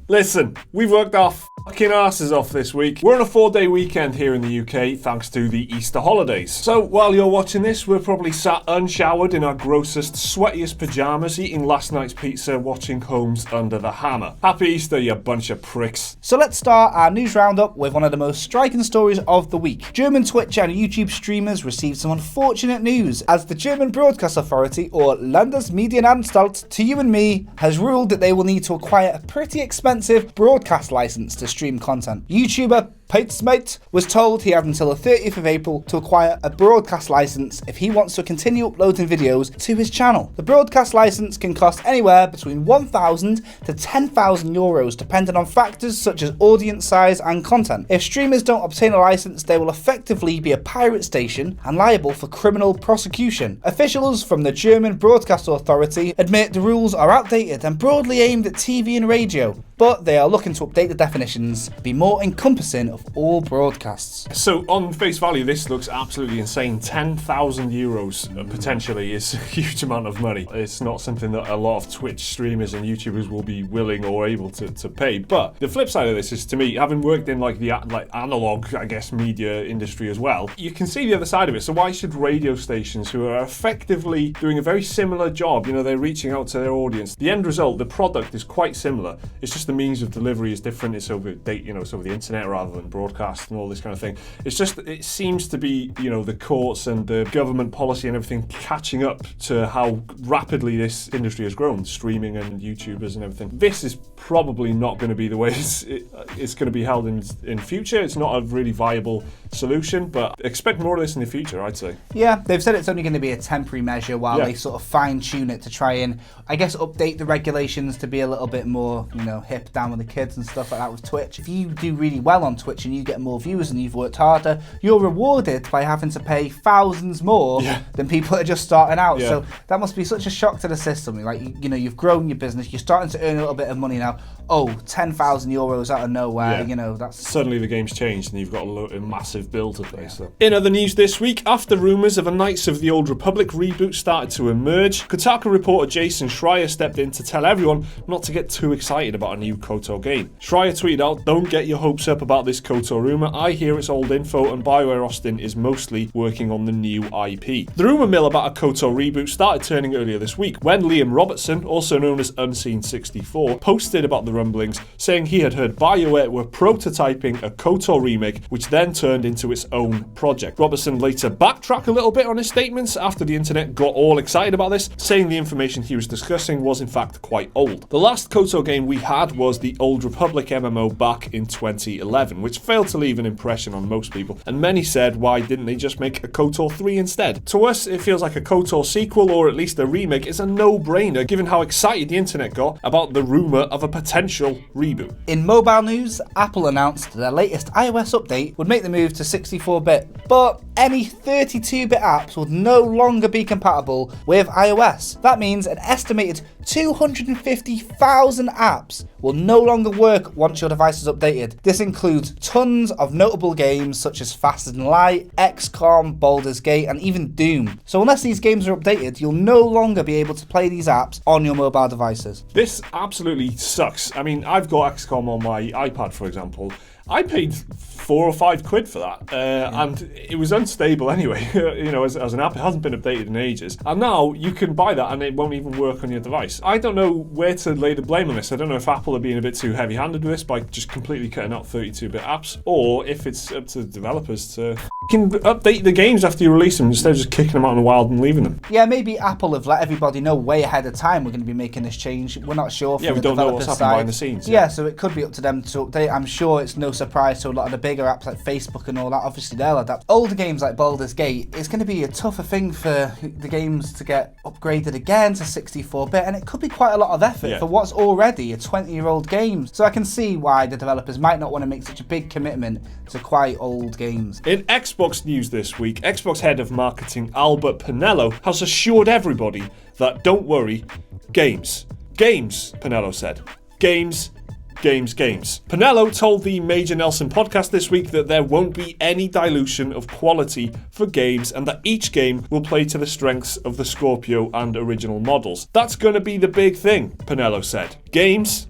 Listen, we've worked our fucking asses off this week. We're on a 4-day weekend here in the UK thanks to the Easter holidays. So while you're watching this, we're probably sat unshowered in our grossest, sweatiest pyjamas, eating last night's pizza, watching Holmes Under the Hammer. Happy Easter, you bunch of pricks. So let's start our news roundup with one of the most striking stories of the week. German Twitch and YouTube streamers received some unfortunate news as the German Broadcast Authority, or Landesmedienanstalt to you and me, has ruled that they will need to acquire a pretty expensive broadcast license to stream content. YouTuber PietSmiet was told he had until the 30th of April to acquire a broadcast license if he wants to continue uploading videos to his channel. The broadcast license can cost anywhere between 1,000 to 10,000 euros depending on factors such as audience size and content. If streamers don't obtain a license, they will effectively be a pirate station and liable for criminal prosecution. Officials from the German Broadcast Authority admit the rules are outdated and broadly aimed at TV and radio, but they are looking to update the definitions to be more encompassing of all broadcasts. So on face value, this looks absolutely insane. 10,000 euros potentially is a huge amount of money. It's not something that a lot of Twitch streamers and YouTubers will be willing or able to pay. But the flip side of this is, to me, having worked in the analog, I guess, media industry as well, you can see the other side of it. So why should radio stations who are effectively doing a very similar job, they're reaching out to their audience, the end result, the product is quite similar. It's just the means of delivery is different. It's over it's over the internet rather than broadcast and all this kind of thing. It's just, it seems to be, the courts and the government policy and everything catching up to how rapidly this industry has grown, streaming and YouTubers and everything. This is probably not going to be the way it's going to be held in future. It's not a really viable solution, but expect more of this in the future, I'd say. Yeah, they've said it's only going to be a temporary measure while they sort of fine-tune it to try and, I guess, update the regulations to be a little bit more, hip down with the kids and stuff like that with Twitch. If you do really well on Twitch and you get more viewers and you've worked harder, you're rewarded by having to pay thousands more than people that are just starting out. So that must be such a shock to the system. Like, you've grown your business, you're starting to earn a little bit of money now. Oh, 10,000 euros out of nowhere, that's... Suddenly the game's changed and you've got a massive bill to pay. So. In other news this week, after rumours of a Knights of the Old Republic reboot started to emerge, Kotaku reporter Jason Schreier stepped in to tell everyone not to get too excited about a new KOTOR game. Schreier tweeted out, "Don't get your hopes up about this KOTOR rumour. I hear it's old info and BioWare Austin is mostly working on the new IP." The rumour mill about a KOTOR reboot started turning earlier this week when Liam Robertson, also known as Unseen64, posted about the rumblings, saying he had heard BioWare were prototyping a KOTOR remake, which then turned into its own project. Robertson later backtracked a little bit on his statements after the internet got all excited about this, saying the information he was discussing was in fact quite old. The last KOTOR game we had was the Old Republic MMO back in 2011, which failed to leave an impression on most people, and many said, why didn't they just make a KOTOR 3 instead? To us, it feels like a KOTOR sequel, or at least a remake, is a no-brainer given how excited the internet got about the rumour of a potential reboot. In mobile news, Apple announced their latest iOS update would make the move to 64-bit, but any 32-bit apps would no longer be compatible with iOS. That means an estimated 250,000 apps will no longer work once your device is updated. This includes tons of notable games such as Faster Than Light, XCOM, Baldur's Gate, and even Doom. So unless these games are updated, you'll no longer be able to play these apps on your mobile devices. This absolutely sucks. I mean, I've got XCOM on my iPad, for example. I paid £4 or £5 for that, and it was unstable anyway. As an app, it hasn't been updated in ages. And now you can buy that, and it won't even work on your device. I don't know where to lay the blame on this. I don't know if Apple are being a bit too heavy-handed with this by just completely cutting out 32-bit apps, or if it's up to developers to update the games after you release them instead of just kicking them out in the wild and leaving them. Yeah, maybe Apple have let everybody know way ahead of time we're going to be making this change. We're not sure. Yeah, we don't know what's happening behind the scenes. Yeah, so it could be up to them to update. I'm sure it's no surprise to a lot of the bigger apps like Facebook and all that. Obviously, they'll adapt. Older games like Baldur's Gate, it's going to be a tougher thing for the games to get upgraded again to 64-bit, and it could be quite a lot of effort for what's already a 20-year-old game. So I can see why the developers might not want to make such a big commitment to quite old games. In Xbox news this week, Xbox head of marketing Albert Pinello has assured everybody that don't worry, games. Games, Pinello said. Games. Pinello told the Major Nelson podcast this week that there won't be any dilution of quality for games and that each game will play to the strengths of the Scorpio and original models. That's going to be the big thing, Pinello said. Games.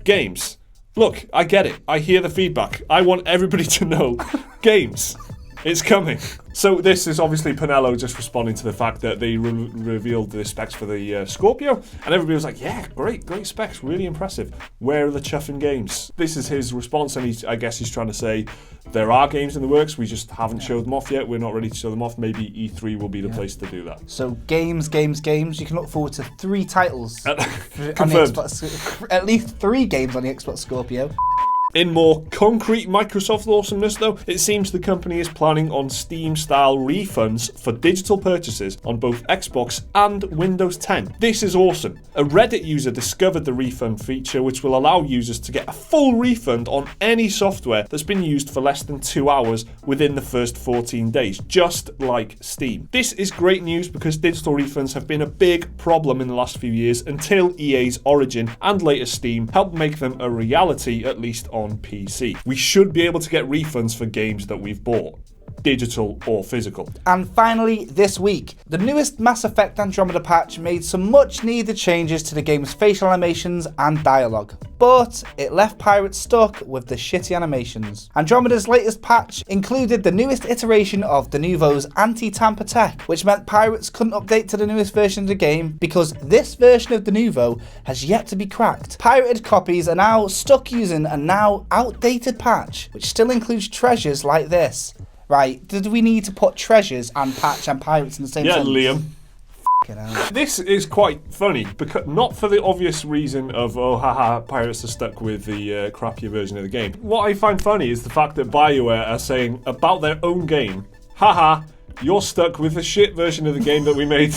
Games. Look, I get it. I hear the feedback. I want everybody to know. Games. It's coming. So this is obviously Pinello just responding to the fact that they revealed the specs for the Scorpio, and everybody was like, yeah, great specs, really impressive. Where are the chuffing games? This is his response, and I guess he's trying to say there are games in the works, we just haven't showed them off yet. We're not ready to show them off. Maybe E3 will be the place to do that. So games. You can look forward to 3 titles. Confirmed. At least 3 games on the Xbox Scorpio. In more concrete Microsoft awesomeness, though, it seems the company is planning on Steam-style refunds for digital purchases on both Xbox and Windows 10. This is awesome. A Reddit user discovered the refund feature, which will allow users to get a full refund on any software that's been used for less than 2 hours within the first 14 days, just like Steam. This is great news because digital refunds have been a big problem in the last few years until EA's Origin and later Steam helped make them a reality, at least on PC. We should be able to get refunds for games that we've bought, digital or physical. And finally, this week, the newest Mass Effect Andromeda patch made some much needed changes to the game's facial animations and dialogue, but it left pirates stuck with the shitty animations. Andromeda's latest patch included the newest iteration of Denuvo's anti-tamper tech, which meant pirates couldn't update to the newest version of the game because this version of Denuvo has yet to be cracked. Pirated copies are now stuck using a now outdated patch, which still includes treasures like this. Right, did we need to put treasures and patch and pirates in the same sentence? Yeah, Liam. This is quite funny, because not for the obvious reason of, oh haha, pirates are stuck with the crappier version of the game. What I find funny is the fact that BioWare are saying about their own game, haha, you're stuck with the shit version of the game that we made.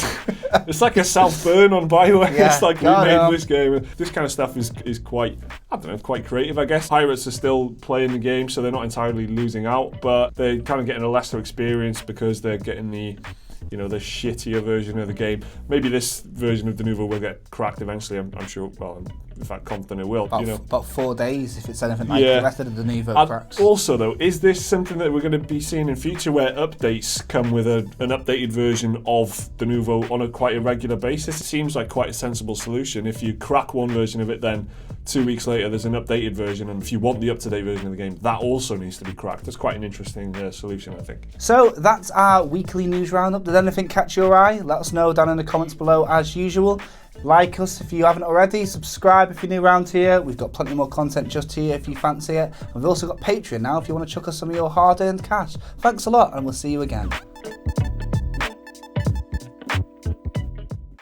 It's like a self-burn on BioWare. Yeah, it's like, we made this game. This kind of stuff is quite, I don't know, quite creative, I guess. Pirates are still playing the game, so they're not entirely losing out, but they're kind of getting a lesser experience because they're getting the shittier version of the game. Maybe this version of Denuvo will get cracked eventually. I'm sure. Well, I'm in fact confident it will. About 4 days if it's anything like the rest of the Denuvo cracks. Also, though, is this something that we're going to be seeing in future, where updates come with an updated version of Denuvo on a quite irregular basis? It seems like quite a sensible solution. If you crack one version of it, then 2 weeks later there's an updated version, and if you want the up-to-date version of the game, that also needs to be cracked. That's quite an interesting solution, I think. So that's our weekly news roundup. Did anything catch your eye? Let us know down in the comments below as usual. Like us if you haven't already, subscribe if you're new around here. We've got plenty more content just here if you fancy it. We've also got Patreon now if you want to chuck us some of your hard-earned cash. Thanks a lot, and we'll see you again.